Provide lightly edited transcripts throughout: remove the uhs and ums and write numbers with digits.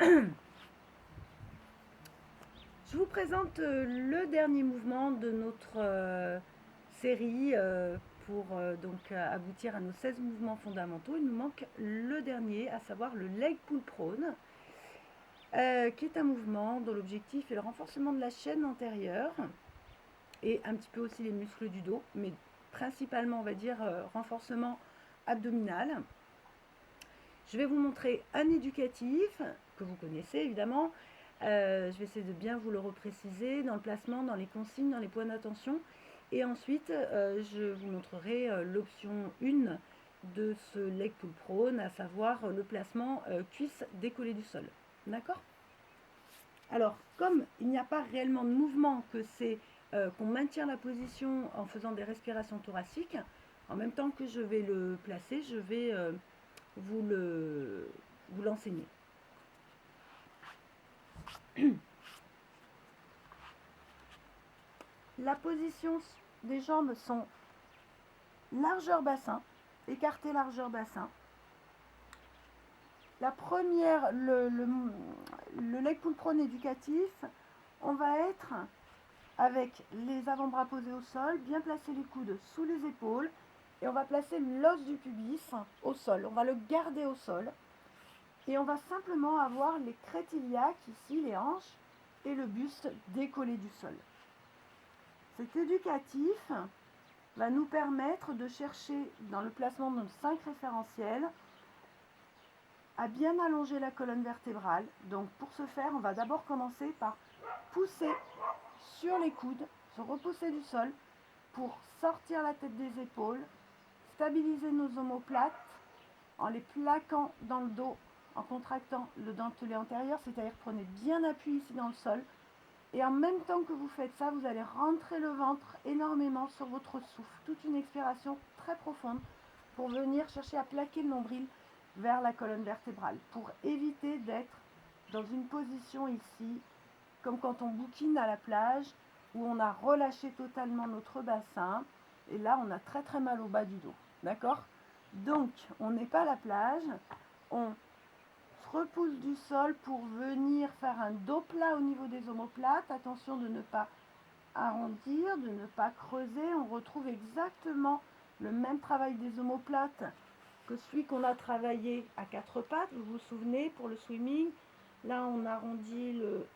Je vous présente le dernier mouvement de notre série pour donc aboutir à nos 16 mouvements fondamentaux. Il nous manque le dernier, à savoir le leg pull prone, qui est un mouvement dont l'objectif est le renforcement de la chaîne antérieure et un petit peu aussi les muscles du dos, mais principalement, on va dire, renforcement abdominal. Je vais vous montrer un éducatif que vous connaissez évidemment. Je vais essayer de bien vous le repréciser dans le placement, dans les consignes, dans les points d'attention. Et ensuite, je vous montrerai l'option 1 de ce leg pull prone, à savoir le placement cuisse décollée du sol. D'accord? Alors, comme il n'y a pas réellement de mouvement, que c'est qu'on maintient la position en faisant des respirations thoraciques, en même temps que je vais le placer, je vais vous l'enseigner. La position des jambes sont largeur bassin, écarté largeur bassin. La première, le leg pull prone éducatif, on va être avec les avant-bras posés au sol, bien placer les coudes sous les épaules et on va placer l'os du pubis au sol. On va le garder au sol et on va simplement avoir les crêtes iliaques, ici les hanches, et le buste décollé du sol. Cet éducatif va nous permettre de chercher dans le placement de nos 5 référentiels à bien allonger la colonne vertébrale. Donc pour ce faire, on va d'abord commencer par pousser sur les coudes, se repousser du sol pour sortir la tête des épaules, stabiliser nos omoplates en les plaquant dans le dos, en contractant le dentelé antérieur, c'est-à-dire prenez bien appui ici dans le sol. Et en même temps que vous faites ça, vous allez rentrer le ventre énormément sur votre souffle. Toute une expiration très profonde pour venir chercher à plaquer le nombril vers la colonne vertébrale. Pour éviter d'être dans une position ici, comme quand on bouquine à la plage, où on a relâché totalement notre bassin. Et là, on a très très mal au bas du dos. D'accord? Donc, on n'est pas à la plage. On se repousse du sol pour venir faire un dos plat au niveau des omoplates. Attention de ne pas arrondir, de ne pas creuser. On retrouve exactement le même travail des omoplates que celui qu'on a travaillé à 4 pattes. Vous vous souvenez, pour le swimming, là on arrondit le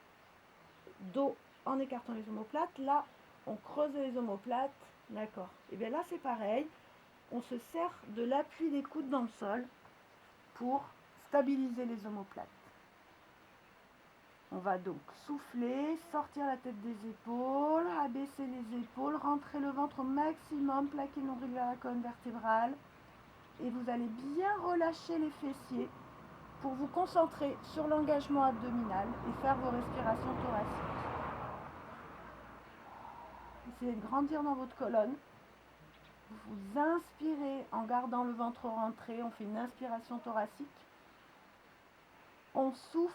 dos en écartant les omoplates. Là, on creuse les omoplates. D'accord. Et bien là, c'est pareil. On se sert de l'appui des coudes dans le sol pour stabiliser les omoplates. On va donc souffler, sortir la tête des épaules, abaisser les épaules, rentrer le ventre au maximum, plaquer le nombril vers la colonne vertébrale. Et vous allez bien relâcher les fessiers pour vous concentrer sur l'engagement abdominal et faire vos respirations thoraciques. Essayez de grandir dans votre colonne. Vous inspirez en gardant le ventre rentré. On fait une inspiration thoracique. On souffle,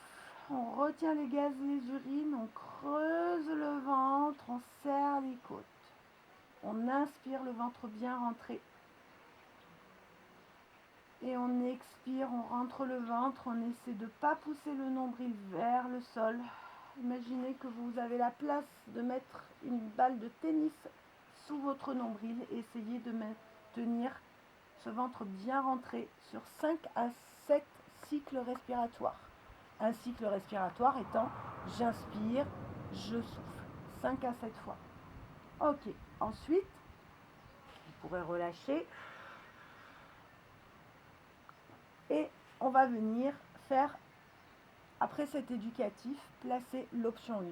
on retient les gaz et les urines. On creuse le ventre, on serre les côtes. On inspire, le ventre bien rentré. Et on expire, on rentre le ventre. On essaie de ne pas pousser le nombril vers le sol. Imaginez que vous avez la place de mettre une balle de tennis sous votre nombril et essayez de maintenir ce ventre bien rentré sur 5 à 7 cycles respiratoires. Un cycle respiratoire étant j'inspire, je souffle. 5 à 7 fois. Ok, ensuite, vous pourrez relâcher et on va venir faire, après cet éducatif, placer l'option 1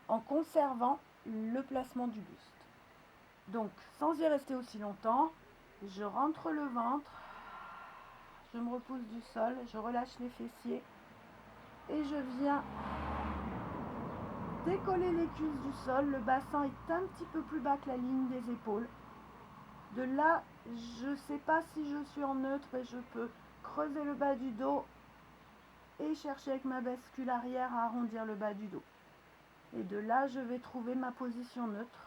en conservant le placement du buste. Donc, sans y rester aussi longtemps, je rentre le ventre, je me repousse du sol, je relâche les fessiers et je viens décoller les cuisses du sol. Le bassin est un petit peu plus bas que la ligne des épaules. De là, je ne sais pas si je suis en neutre, mais je peux creuser le bas du dos et chercher avec ma bascule arrière à arrondir le bas du dos. Et de là, je vais trouver ma position neutre.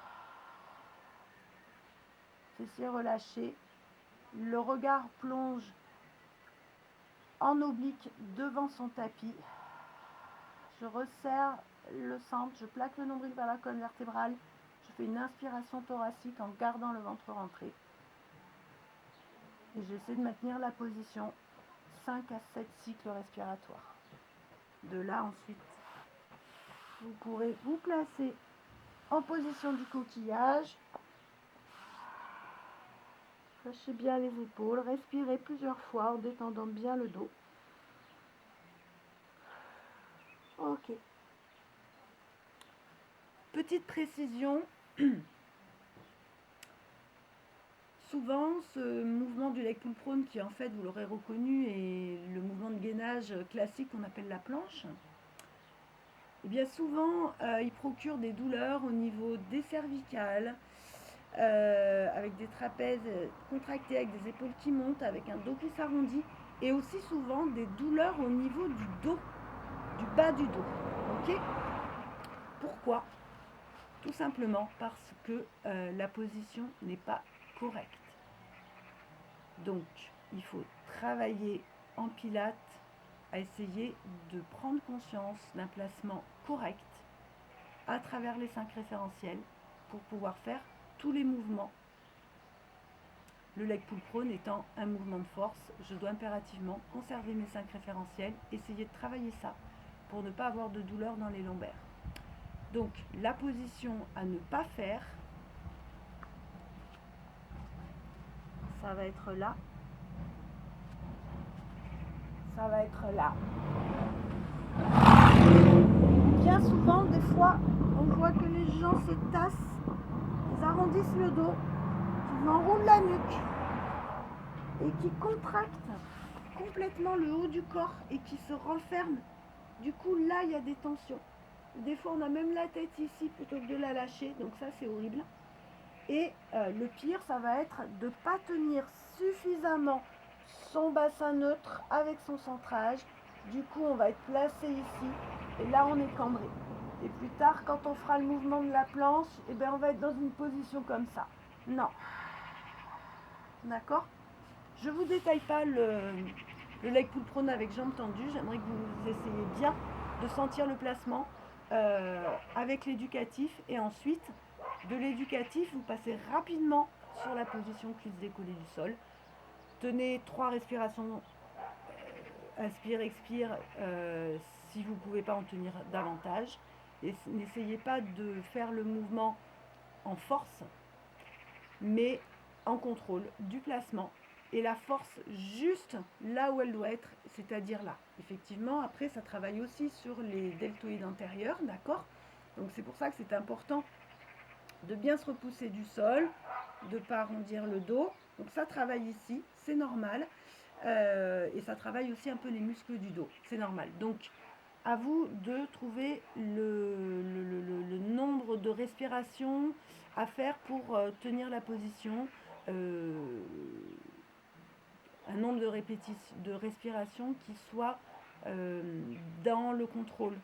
Fessiers relâchés. Le regard plonge en oblique devant son tapis. je resserre le centre, je plaque le nombril vers la colonne vertébrale, je fais une inspiration thoracique en gardant le ventre rentré. Et j'essaie de maintenir la position 5 à 7 cycles respiratoires. De là ensuite, vous pourrez vous placer en position du coquillage. Lâchez bien les épaules, respirez plusieurs fois en détendant bien le dos. Ok. Petite précision, souvent ce mouvement du leg pull prone qui en fait, vous l'aurez reconnu, est le mouvement de gainage classique qu'on appelle la planche. Et bien souvent, il procure des douleurs au niveau des cervicales, avec des trapèzes contractés, avec des épaules qui montent, avec un dos qui s'arrondit, et aussi souvent des douleurs au niveau du dos, du bas du dos. Ok ? Pourquoi ? Tout simplement parce que la position n'est pas correcte. Donc, il faut travailler en pilates à essayer de prendre conscience d'un placement correct à travers les 5 référentiels pour pouvoir faire tous les mouvements. Le leg pull prone étant un mouvement de force, je dois impérativement conserver mes 5 référentiels, essayer de travailler ça pour ne pas avoir de douleur dans les lombaires. Donc la position à ne pas faire, ça va être là, ça va être là. Bien souvent, des fois, on voit que les gens se tassent, ils arrondissent le dos, ils enroulent la nuque et qui contractent complètement le haut du corps et qui se renferment. Du coup, là, il y a des tensions. Des fois, on a même la tête ici plutôt que de la lâcher, donc ça, c'est horrible. Et le pire, ça va être de ne pas tenir suffisamment son bassin neutre avec son centrage. Du coup, on va être placé ici et là, on est cambré. Et plus tard, quand on fera le mouvement de la planche, eh bien, on va être dans une position comme ça. Non. D'accord ? Je ne vous détaille pas le leg pull prone avec jambes tendues. J'aimerais que vous essayiez bien de sentir le placement avec l'éducatif. Et ensuite, de l'éducatif, vous passez rapidement sur la position cuisse décollée du sol. Tenez 3 respirations, inspire, expire, si vous ne pouvez pas en tenir davantage. Et n'essayez pas de faire le mouvement en force, mais en contrôle du placement. Et la force juste là où elle doit être, c'est-à-dire là. Effectivement, après, ça travaille aussi sur les deltoïdes antérieurs, d'accord ? Donc c'est pour ça que c'est important de bien se repousser du sol, de ne pas arrondir le dos. Donc ça travaille ici, c'est normal. Et ça travaille aussi un peu les muscles du dos, c'est normal. Donc à vous de trouver le nombre de respirations à faire pour tenir la position. Un nombre de répétitions, de respirations qui soit dans le contrôle,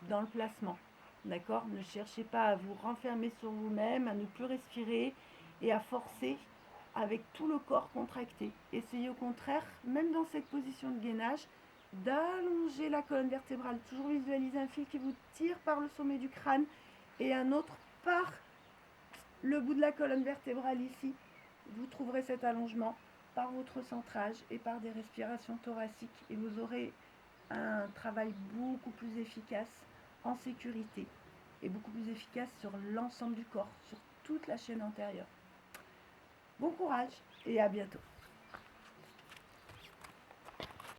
dans le placement. D'accord ? Ne cherchez pas à vous renfermer sur vous-même, à ne plus respirer et à forcer avec tout le corps contracté. Essayez au contraire, même dans cette position de gainage, d'allonger la colonne vertébrale. Toujours visualisez un fil qui vous tire par le sommet du crâne et un autre par le bout de la colonne vertébrale ici. Vous trouverez cet allongement par votre centrage et par des respirations thoraciques et vous aurez un travail beaucoup plus efficace en sécurité et beaucoup plus efficace sur l'ensemble du corps, sur toute la chaîne antérieure. Bon courage et à bientôt.